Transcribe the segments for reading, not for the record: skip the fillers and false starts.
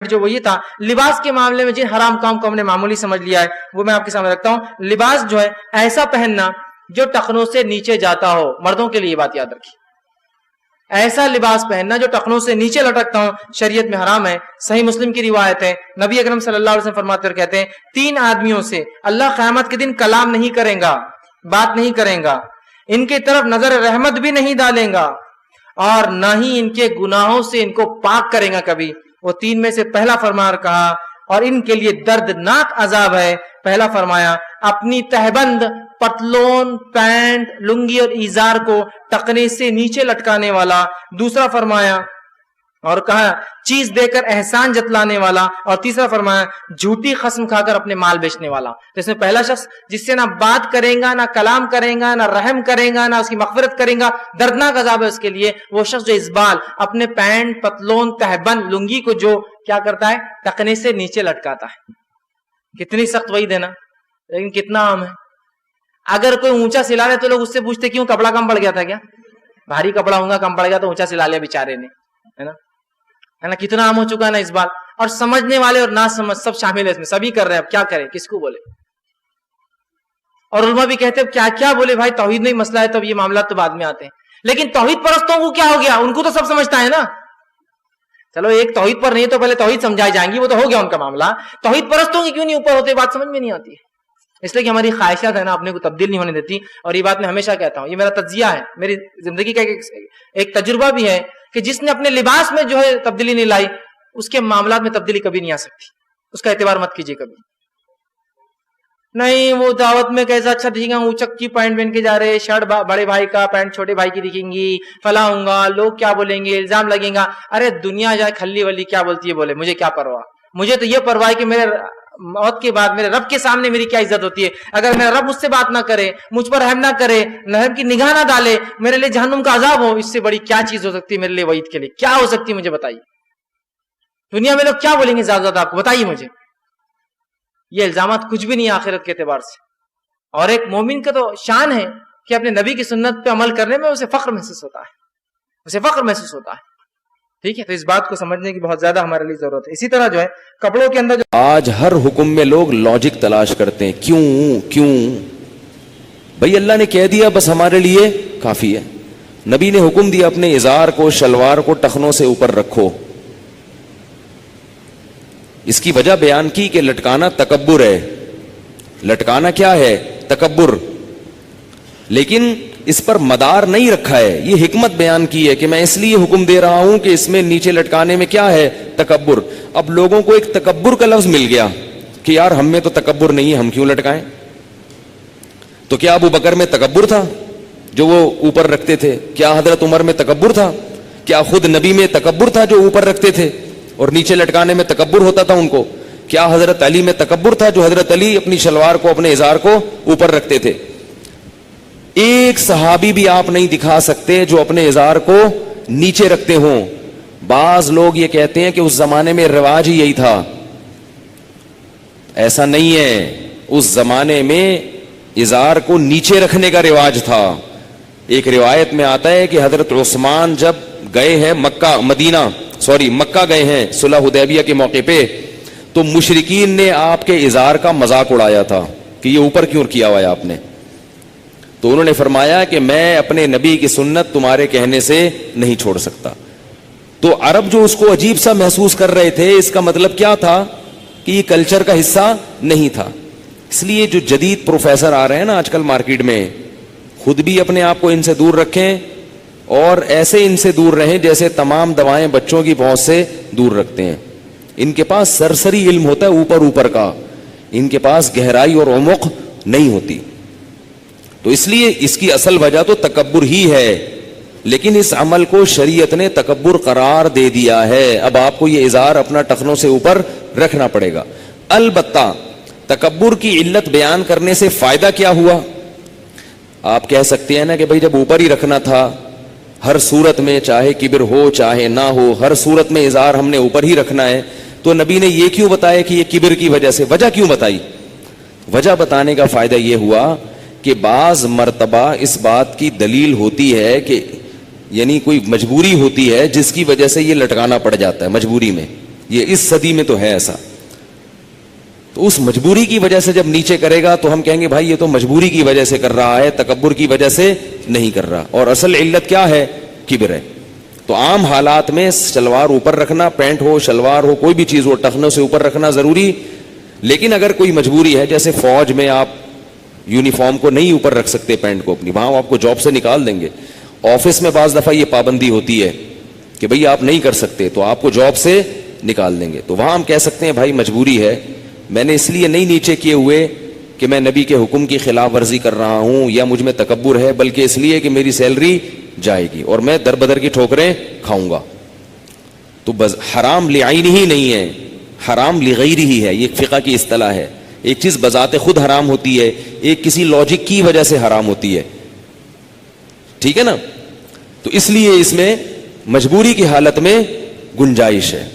جو وہ یہ تھا لباس کے معاملے میں جن حرام کام کو ہم نے معمولی سمجھ لیا ہے وہ میں آپ کے سامنے رکھتا ہوں. لباس جو ہے ایسا پہننا جو ٹخنوں سے نیچے جاتا ہو. مردوں کے لیے یہ بات یاد رکھیے, ایسا لباس پہننا جو ٹخنوں سے نیچے لٹکتا ہو شریعت میں حرام ہے. صحیح مسلم کی روایت ہے, نبی اکرم صلی اللہ علیہ وسلم فرماتے اور کہتے ہیں 3 آدمیوں سے اللہ قیامت کے دن کلام نہیں کریں گا, بات نہیں کریں گا, ان کی طرف نظر رحمت بھی نہیں ڈالیں گا, اور نہ ہی ان کے گناہوں سے ان کو پاک کریں گا کبھی. وہ 3 میں سے پہلا فرمان کہا اور ان کے لیے دردناک عذاب ہے. پہلا فرمایا اپنی تہبند, پتلون, پینٹ, لنگی اور ایزار کو ٹخنے سے نیچے لٹکانے والا. دوسرا فرمایا اور کہا چیز دے کر احسان جتلانے والا. اور تیسرا فرمایا جھوٹی قسم کھا کر اپنے مال بیچنے والا. تو اس میں پہلا شخص جس سے نہ بات کریں گا, نہ کلام کریں گا, نہ رحم کریں گا, نہ اس کی مغفرت کریں گا, دردناک عذاب ہے اس کے لیے. وہ شخص جو اس بال اپنے پینٹ, پتلون, تہبند, لنگی کو جو کیا کرتا ہے ٹخنے سے نیچے لٹکاتا ہے. کتنی سخت وعید ہے نا, لیکن کتنا عام ہے. اگر کوئی اونچا سلا رہے تو لوگ اس سے پوچھتے کیوں, کپڑا کم پڑ گیا تھا کیا؟ بھاری کپڑا ہوں گا, کم پڑ گیا تو اونچا سلا لیا بیچارے نے, ہے نا. کتنا عام ہو چکا ہے نا اس بات. اور سمجھنے والے اور نہ سمجھ سب شامل ہے اس میں, سبھی کر رہے ہیں. اب کیا کریں, کس کو بولے؟ اور علماء بھی کہتے ہیں کیا کیا بولے بھائی, توحید نہیں مسئلہ ہے, تب یہ معاملات تو بعد میں آتے ہیں. لیکن توحید پرستوں کو کیا ہو گیا, ان کو تو سب سمجھتا ہے نا. چلو ایک توحید پر نہیں تو پہلے توحید سمجھائی جائیں گی, وہ تو ہو گیا ان کا معاملہ. توحید پرستوں کی کیوں نہیں اوپر ہوتے, بات سمجھ میں نہیں آتی ہے. اس لیے کہ ہماری خواہشات ہے نا اپنے کو تبدیل نہیں ہونے دیتی. اور یہ بات میں ہمیشہ کہتا ہوں, یہ میرا تجزیہ ہے, میری زندگی کا ایک تجربہ بھی ہے کہ جس نے اپنے لباس میں جو ہے تبدیلی نہیں لائی, اس کے معاملات میں تبدیلی کبھی نہیں آ سکتی. اس کا اعتبار مت کیجیے کبھی. نہیں وہ دعوت میں کیسا اچھا دکھیں گا, اونچک کی پینٹ پہن کے جا رہے, شرٹ بڑے بھائی کا, پینٹ چھوٹے بھائی کی دکھیں گی, فلاں ہوں گا, لوگ کیا بولیں گے, الزام لگیں گا. ارے دنیا جائے کھلی ولی کیا بولتی ہے بولے, مجھے کیا پرواہ. مجھے تو یہ پرواہ ہے کہ میرے موت کے بعد میرے رب کے سامنے میری کیا عزت ہوتی ہے. اگر میرا رب مجھ سے بات نہ کرے, مجھ پر رحم نہ کرے, رحم کی نگاہ نہ ڈالے, میرے لیے جہنم کا عذاب ہو, اس سے بڑی کیا چیز ہو سکتی ہے میرے لیے وعید کے لیے, کیا ہو سکتی ہے مجھے بتائیے. دنیا میں لوگ کیا بولیں گے زیادہ زیادہ آپ کو بتائیے مجھے. یہ الزامات کچھ بھی نہیں ہے آخرت کے اعتبار سے. اور ایک مومن کا تو شان ہے کہ اپنے نبی کی سنت پہ عمل کرنے میں اسے فخر محسوس ہوتا ہے, اسے فخر محسوس ہوتا ہے. ٹھیک ہے, تو اس بات کو سمجھنے کی بہت زیادہ ہمارے لیے ضرورت ہے. اسی طرح جو ہے کپڑوں کے اندر جو آج ہر حکم میں لوگ لاجک تلاش کرتے ہیں, کیوں بھئی اللہ نے کہہ دیا بس ہمارے لیے کافی ہے. نبی نے حکم دیا اپنے ازار کو, شلوار کو ٹخنوں سے اوپر رکھو. اس کی وجہ بیان کی کہ لٹکانا تکبر ہے. لٹکانا کیا ہے؟ تکبر. لیکن اس پر مدار نہیں رکھا ہے, یہ حکمت بیان کی ہے کہ میں اس لیے حکم دے رہا ہوں کہ اس میں نیچے لٹکانے میں کیا ہے؟ تکبر. اب لوگوں کو ایک تکبر کا لفظ مل گیا کہ یار ہم میں تو تکبر نہیں ہے, ہم کیوں لٹکائیں. تو کیا ابو بکر میں تکبر تھا جو وہ اوپر رکھتے تھے؟ کیا حضرت عمر میں تکبر تھا؟ کیا خود نبی میں تکبر تھا جو اوپر رکھتے تھے اور نیچے لٹکانے میں تکبر ہوتا تھا ان کو؟ کیا حضرت علی میں تکبر تھا جو حضرت علی اپنی شلوار کو, اپنے ازار کو اوپر رکھتے تھے؟ ایک صحابی بھی آپ نہیں دکھا سکتے جو اپنے ازار کو نیچے رکھتے ہوں. بعض لوگ یہ کہتے ہیں کہ اس زمانے میں رواج ہی یہی تھا. ایسا نہیں ہے, اس زمانے میں ازار کو نیچے رکھنے کا رواج تھا. ایک روایت میں آتا ہے کہ حضرت عثمان جب گئے ہیں مکہ گئے ہیں صلح حدیبیہ کے موقع پہ, تو مشرکین نے آپ کے ازار کا مذاق اڑایا تھا کہ یہ اوپر کیوں کیا ہوا ہے آپ نے. تو انہوں نے فرمایا کہ میں اپنے نبی کی سنت تمہارے کہنے سے نہیں چھوڑ سکتا. تو عرب جو اس کو عجیب سا محسوس کر رہے تھے, اس کا مطلب کیا تھا کہ یہ کلچر کا حصہ نہیں تھا. اس لیے جو جدید پروفیسر آ رہے ہیں نا آج کل مارکیٹ میں, خود بھی اپنے آپ کو ان سے دور رکھیں اور ایسے ان سے دور رہیں جیسے تمام دوائیں بچوں کی پہنچ سے دور رکھتے ہیں. ان کے پاس سرسری علم ہوتا ہے اوپر کا, ان کے پاس گہرائی اور عمق نہیں ہوتی. تو اس لیے اس کی اصل وجہ تو تکبر ہی ہے, لیکن اس عمل کو شریعت نے تکبر قرار دے دیا ہے. اب آپ کو یہ ازار اپنا ٹخنوں سے اوپر رکھنا پڑے گا. البتہ تکبر کی علت بیان کرنے سے فائدہ کیا ہوا؟ آپ کہہ سکتے ہیں نا کہ بھائی جب اوپر ہی رکھنا تھا ہر صورت میں, چاہے کبر ہو چاہے نہ ہو, ہر صورت میں ازار ہم نے اوپر ہی رکھنا ہے, تو نبی نے یہ کیوں بتایا کہ یہ کبر کی وجہ سے؟ وجہ کیوں بتائی؟ وجہ بتانے کا فائدہ یہ ہوا کہ بعض مرتبہ اس بات کی دلیل ہوتی ہے کہ یعنی کوئی مجبوری ہوتی ہے جس کی وجہ سے یہ لٹکانا پڑ جاتا ہے مجبوری میں. یہ اس صدی میں تو ہے ایسا. تو اس مجبوری کی وجہ سے جب نیچے کرے گا تو ہم کہیں گے بھائی یہ تو مجبوری کی وجہ سے کر رہا ہے, تکبر کی وجہ سے نہیں کر رہا. اور اصل علت کیا ہے؟ کبر ہے. تو عام حالات میں شلوار اوپر رکھنا, پینٹ ہو شلوار ہو کوئی بھی چیز ہو, ٹخنوں سے اوپر رکھنا ضروری. لیکن اگر کوئی مجبوری ہے, جیسے فوج میں آپ یونیفارم کو نہیں اوپر رکھ سکتے پینٹ کو اپنی, وہاں آپ کو جاب سے نکال دیں گے. آفس میں بعض دفعہ یہ پابندی ہوتی ہے کہ بھئی آپ نہیں کر سکتے, تو آپ کو جاب سے نکال دیں گے. تو وہاں ہم کہہ سکتے ہیں بھائی مجبوری ہے, میں نے اس لیے نہیں نیچے کیے ہوئے کہ میں نبی کے حکم کی خلاف ورزی کر رہا ہوں یا مجھ میں تکبر ہے, بلکہ اس لیے کہ میری سیلری جائے گی اور میں در بدر کی ٹھوکریں کھاؤں گا. تو حرام لعینہ ہی نہیں ہے, حرام لغیرہ ہی ہے. یہ فقہ کی اصطلاح ہے. ایک چیز بذات خود حرام ہوتی ہے, ایک کسی لاجک کی وجہ سے حرام ہوتی ہے. ٹھیک ہے نا؟ تو اس لیے اس میں مجبوری کی حالت میں گنجائش ہے.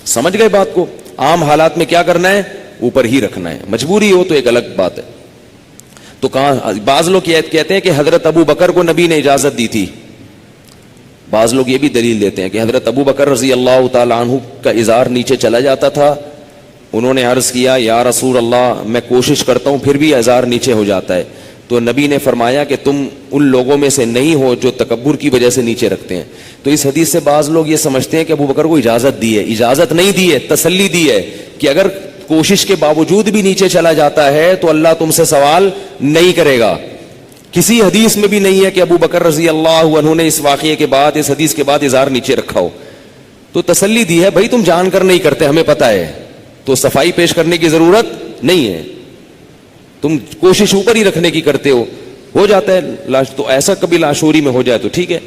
سمجھ گئے بات کو؟ عام حالات میں کیا کرنا ہے؟ اوپر ہی رکھنا ہے. مجبوری ہو تو ایک الگ بات ہے. تو کہاں بعض لوگ کہتے ہیں کہ حضرت ابو بکر کو نبی نے اجازت دی تھی. بعض لوگ یہ بھی دلیل دیتے ہیں کہ حضرت ابو بکر رضی اللہ تعالی عنہ کا ازار نیچے چلا جاتا تھا, انہوں نے عرض کیا یا رسول اللہ میں کوشش کرتا ہوں پھر بھی ازار نیچے ہو جاتا ہے. تو نبی نے فرمایا کہ تم ان لوگوں میں سے نہیں ہو جو تکبر کی وجہ سے نیچے رکھتے ہیں. تو اس حدیث سے بعض لوگ یہ سمجھتے ہیں کہ ابو بکر کو اجازت دی ہے. اجازت نہیں دی ہے, تسلی دی ہے کہ اگر کوشش کے باوجود بھی نیچے چلا جاتا ہے تو اللہ تم سے سوال نہیں کرے گا. کسی حدیث میں بھی نہیں ہے کہ ابو بکر رضی اللہ عنہ نے اس واقعے کے بعد, اس حدیث کے بعد ازار نیچے رکھا ہو. تو تسلی دی ہے بھائی تم جان کر نہیں کرتے, ہمیں پتہ ہے, تو صفائی پیش کرنے کی ضرورت نہیں ہے, تم کوشش اوپر ہی رکھنے کی کرتے ہو جاتا ہے. تو ایسا کبھی لاشعوری میں ہو جائے تو ٹھیک ہے.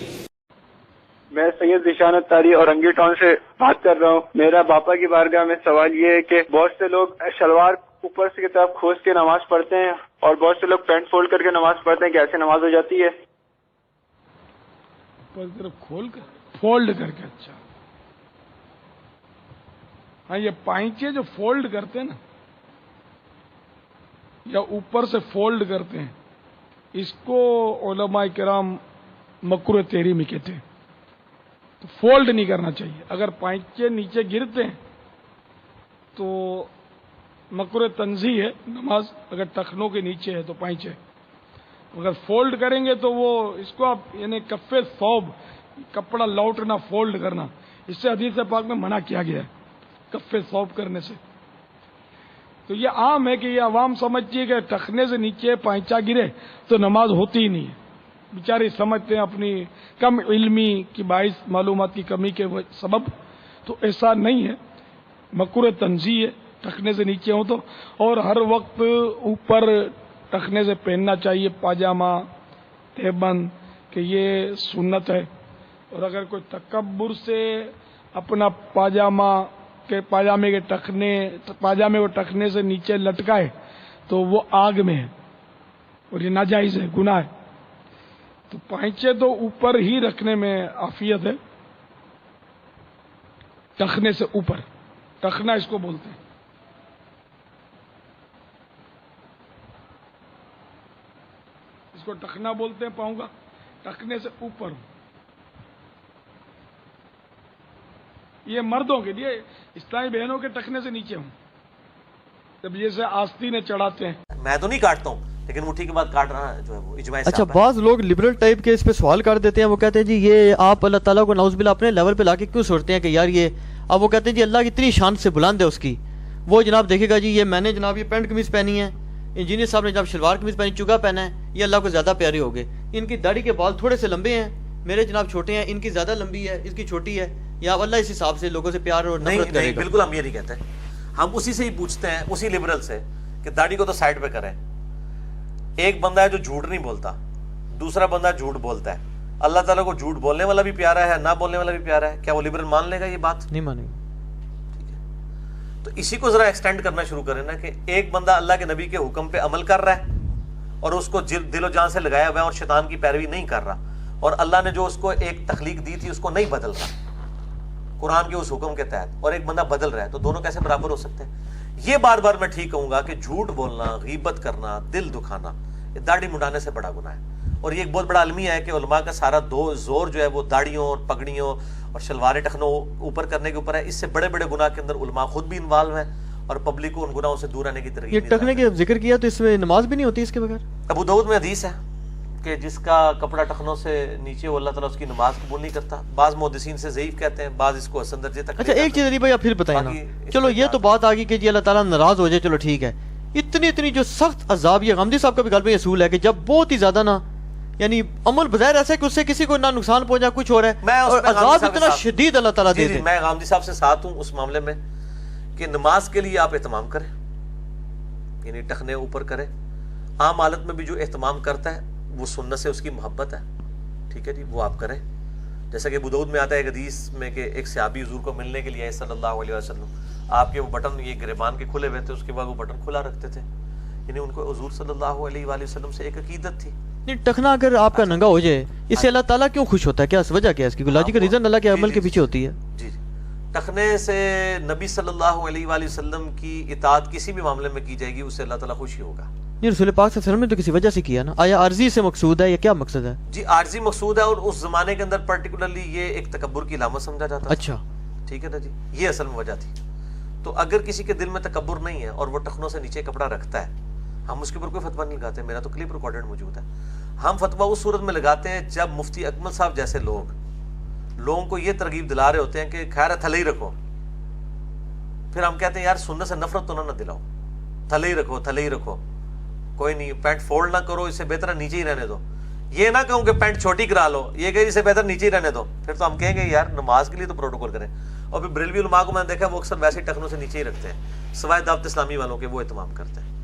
میں سید ذیشان اتاری اورنگی ٹاؤن سے بات کر رہا ہوں. میرا باپا کی بارگاہ میں سوال یہ ہے کہ بہت سے لوگ شلوار اوپر سے کی طرف کھوس کے نماز پڑھتے ہیں اور بہت سے لوگ پینٹ فولڈ کر کے نماز پڑھتے ہیں, کیسے نماز ہو جاتی ہے؟ اوپر کی طرف کھول کر فولڈ کر کے. اچھا ہاں, یہ پائچے جو فولڈ کرتے ہیں نا یا اوپر سے فولڈ کرتے ہیں, اس کو علماء کرام مکروہ تحریمی کہتے ہیں. تو فولڈ نہیں کرنا چاہیے. اگر پائچے نیچے گرتے ہیں تو مکروہ تنزیہ ہے نماز, اگر ٹخنوں کے نیچے ہے تو پائچے. اگر فولڈ کریں گے تو وہ اس کو آپ یعنی کفے ثوب, کپڑا لوٹنا فولڈ کرنا, اس سے حدیث پاک میں منع کیا گیا ہے کفے ثوب کرنے سے. تو یہ عام ہے کہ یہ عوام سمجھتی ہے کہ ٹخنے سے نیچے پائچہ گرے تو نماز ہوتی ہی نہیں ہے. بیچارے سمجھتے ہیں اپنی کم علمی کی باعث, معلومات کی کمی کے سبب. تو ایسا نہیں ہے, مکروہ تنزیہ ہے ٹخنے سے نیچے ہوں تو. اور ہر وقت اوپر ٹخنے سے پہننا چاہیے پاجامہ تہبند, کہ یہ سنت ہے. اور اگر کوئی تکبر سے اپنا پاجامے کے ٹخنے, پاجامے کو ٹخنے سے نیچے لٹکائے تو وہ آگ میں ہے اور یہ ناجائز ہے, گناہ ہے. تو پائچے تو اوپر ہی رکھنے میں عافیت ہے, ٹخنے سے اوپر. ٹخنا اس کو بولتے ہیں. اس کو ٹخنا بولتے ہیں پاؤں کا, ٹخنے سے اوپر. یہ مردوں کے لیے, اسلامی بہنوں کے ٹخنے سے نیچے ہوں, جب جیسے آستینیں چڑھاتے ہیں. میں تو نہیں کاٹتا ہوں, لیکن مٹھی کے بعد کاٹ رہا ہے جو ہے وہ اجماع. اچھا, بعض لوگ لبرل ٹائپ کے اس پہ سوال کر دیتے ہیں. وہ کہتے ہیں جی یہ آپ اللہ تعالیٰ کو نعوذ باللہ اپنے لیول پہ لا کے کیوں سوچتے ہیں کہ یار یہ, اب وہ کہتے ہیں جی اللہ کی اتنی شان سے بلند ہے اس کی. وہ جناب دیکھے گا جی یہ میں نے جناب یہ پینٹ قمیض پہنی ہے, انجینئر صاحب نے جناب شلوار قمیض پہنی, چگا پہنا ہے, یہ اللہ کو زیادہ پیارے ہو گئے. ان کی داڑھی کے بال تھوڑے سے لمبے ہیں, میرے جناب چھوٹے ہیں, ان کی زیادہ لمبی ہے, اس کی چھوٹی ہے, یا اللہ اس حساب سے لوگوں سے پیار اور نفرت کرے گا. بالکل ہم یہ نہیں کہتے. ہم اسی سے ہی پوچھتے ہیں, اسی لبرل سے, کہ داڑھی کو تو سائڈ پہ کریں. ایک بندہ ہے جو جھوٹ نہیں بولتا, دوسرا بندہ جھوٹ بولتا ہے. اللہ تعالیٰ کو جھوٹ بولنے والا بھی پیارا ہے, نہ بولنے والا بھی پیارا ہے. کیا وہ لبرل مان لے گا یہ بات؟ نہیں مانے گا. تو اسی کو ذرا ایکسٹینڈ کرنا شروع کریں نا, کہ ایک بندہ اللہ کے نبی کے حکم پہ عمل کر رہا ہے اور اس کو دل و جان سے لگایا ہوا ہے اور شیطان کی پیروی نہیں کر رہا, اور اللہ نے جو اس کو ایک تخلیق دی تھی اس کو نہیں بدل رہا قرآن کے اس حکم کے تحت, اور ایک بندہ بدل رہا ہے, تو دونوں کیسے برابر ہو سکتے ہیں؟ یہ بار بار میں ٹھیک کہوں گا کہ جھوٹ بولنا, غیبت کرنا, دل دکھانا, یہ داڑھی مڈانے سے بڑا گناہ ہے. اور یہ ایک بہت بڑا المیہ ہے کہ علماء کا سارا زور جو ہے وہ داڑھیوں اور پگڑیوں اور شلوار ٹخنوں اوپر کرنے کے اوپر ہے. اس سے بڑے بڑے گناہ کے اندر علماء خود بھی انوالو ہیں اور پبلک کو ان گناہوں سے دور رہنے کی ترغیب. یہ ٹکنے کے ذکر کیا تو اس میں نماز بھی نہیں ہوتی اس کے بغیر؟ ابو داؤد میں حدیث ہے کہ جس کا کپڑا ٹخنوں سے نیچے ہو اللہ تعالیٰ اس کی نماز قبول نہیں کرتا. بعض محدثین سے ضعیف کہتے ہیں, بعض اس کو حسن درجے تک. اچھا ایک چیز علی بھائی آپ پھر بتائیں نا, چلو یہ تو بات آ گئی کہ جی اللہ تعالیٰ ناراض ہو جائے, چلو ٹھیک ہے. اتنی جو سخت عذاب, یہ غامدی صاحب کا بھی غالباً اصول ہے کہ جب بہت ہی زیادہ نا یعنی عمل بظاہر ایسا ہے کہ اس سے کسی کو نہ نقصان پہنچا کچھ ہو رہا ہے, اور عذاب اتنا شدید اللہ تعالیٰ دے دے. میں غامدی صاحب سے ساتھ ہوں اس معاملے میں کہ نماز کے لیے آپ اہتمام کریں, یعنی ٹخنے اوپر کریں. عام حالت میں بھی جو اہتمام کرتا ہے وہ سنت سے اس کی محبت ہے, ٹھیک ہے جی, وہ آپ کریں. جیسا کہ ابو داؤد میں آتا ہے ایک حدیث میں کہ ایک صحابی حضور کو ملنے کے لیے آئے صلی اللہ علیہ وسلم. آپ کے وہ بٹن یہ گریبان کے کھلے ہوئے تھے, اس کے بعد وہ بٹن کھلا رکھتے تھے, یعنی ان کو حضور صلی اللہ علیہ وآلہ وسلم سے ایک عقیدت تھی. ٹخنا اگر آپ کا ننگا ہو جائے اس سے اللہ تعالیٰ کیوں خوش ہوتا ہے, کیا وجہ کیا ہے اس کی؟ لاجیکل ریزن اللہ کے عمل کے پیچھے ہوتی ہے. جی جی, ٹخنے سے نبی صلی اللہ علیہ وآلہ وسلم کی اطاعت کسی بھی معاملے میں کی جائے گی, اس سے اللہ تعالیٰ خوشی ہوگا. نہیں, رسول پاک صلی اللہ علیہ وسلم نے تو کسی وجہ سے کیا نا, آیا عارضی سے مقصود ہے یا کیا مقصد ہے؟ جی عارضی مقصود ہے, اور اس زمانے کے اندر پرٹیکولرلی یہ ایک تکبر کی علامت سمجھا جاتا. اچھا ٹھیک ہے نا جی, یہ اصل میں وجہ تھی. تو اگر کسی کے دل میں تکبر نہیں ہے اور وہ ٹخنوں سے نیچے کپڑا رکھتا ہے, ہم اس کے اوپر کوئی فتویٰ نہیں لگاتے, میرا تو کلپ ریکارڈڈ موجود ہے. ہم فتویٰ اس صورت میں لگاتے ہیں جب مفتی اکمل صاحب جیسے لوگوں کو یہ ترغیب دلا رہے ہوتے ہیں کہ خیر ہے تھلے ہی رکھو. پھر ہم کہتے ہیں یار سنت سے نفرت تو نہ دلاؤ, تھلے ہی رکھو, تھلے ہی رکھو, کوئی نہیں, پینٹ فولڈ نہ کرو, اس سے بہتر نیچے ہی رہنے دو. یہ نہ کہوں کہ پینٹ چھوٹی کرا لو, یہ کہ اس سے بہتر نیچے ہی رہنے دو. پھر تو ہم کہیں گے یار نماز کے لیے تو پروٹوکول کریں. اور پھر بریلوی علماء کو میں نے دیکھا وہ اکثر ویسے ٹخنوں سے نیچے ہی رکھتے ہیں, سوائے دعوت اسلامی والوں کے وہ اہتمام کرتے ہیں.